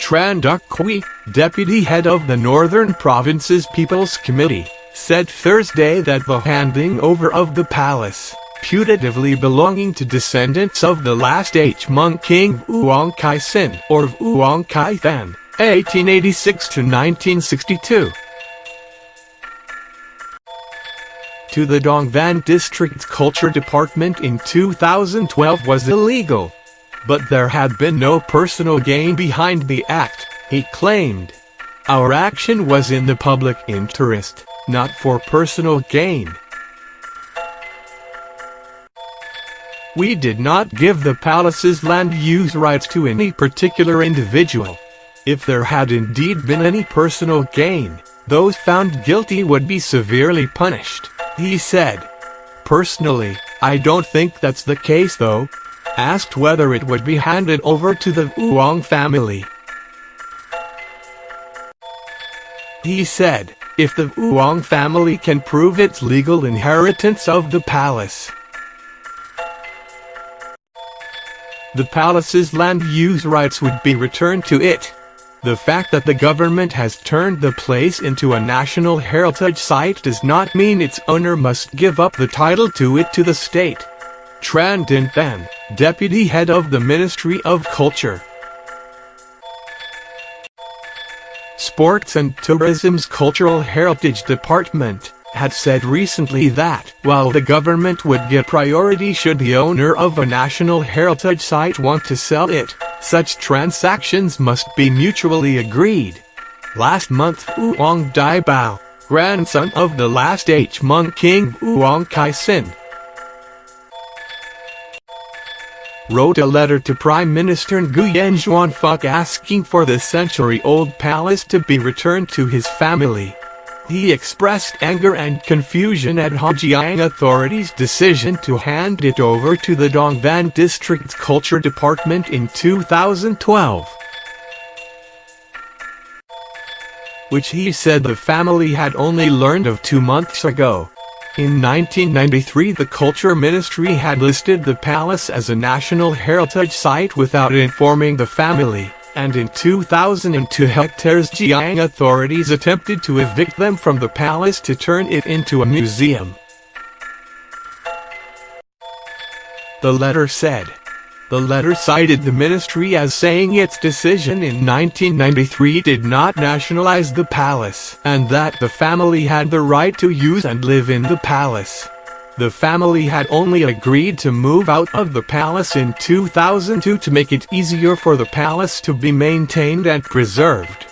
Tran Duc Quy, deputy head of the Northern Province's People's Committee, said Thursday that the handing over of the palace, putatively belonging to descendants of the last Hmong king Vuong Chi Sinh or Vuong Chi Thanh, 1886 to 1962, to the Dong Van District's Culture Department in 2012 was illegal. But there had been no personal gain behind the act, he claimed. Our action was in the public interest, not for personal gain. We did not give the palace's land use rights to any particular individual. If there had indeed been any personal gain, those found guilty would be severely punished, he said. Personally, I don't think that's the case though. Asked whether it would be handed over to the Vuong family, he said, if the Vuong family can prove its legal inheritance of the palace, the palace's land use rights would be returned to it. The fact that the government has turned the place into a national heritage site does not mean its owner must give up the title to it to the state. Tran Duc Quy, deputy head of the Ministry of Culture, Sports and Tourism's Cultural Heritage Department, had said recently that, while the government would get priority should the owner of a national heritage site want to sell it, such transactions must be mutually agreed. Last month Vuong Dai Bao, grandson of the last Hmong king Vuong Chi Sinh, wrote a letter to Prime Minister Nguyen Xuan Phuc asking for the century-old palace to be returned to his family. He expressed anger and confusion at Hmong authorities' decision to hand it over to the Dong Van District's Culture Department in 2012, which he said the family had only learned of 2 months ago. In 1993 the Culture Ministry had listed the palace as a national heritage site without informing the family, and in 2002 Hmong authorities attempted to evict them from the palace to turn it into a museum. The letter said. The letter cited the ministry as saying its decision in 1993 did not nationalize the palace, and that the family had the right to use and live in the palace. The family had only agreed to move out of the palace in 2002 to make it easier for the palace to be maintained and preserved,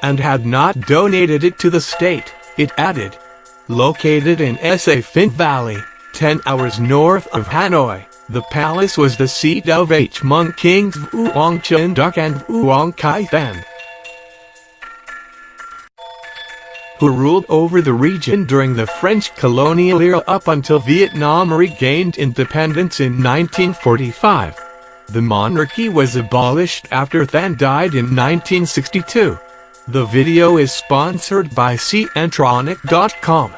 and had not donated it to the state, it added. Located in Sa Phin Valley, 10 hours north of Hanoi, the palace was the seat of Hmong kings Vuong Chi Duc and Vuong Chi Thanh, who ruled over the region during the French colonial era up until Vietnam regained independence in 1945. The monarchy was abolished after Thanh died in 1962. The video is sponsored by Cientronic.com.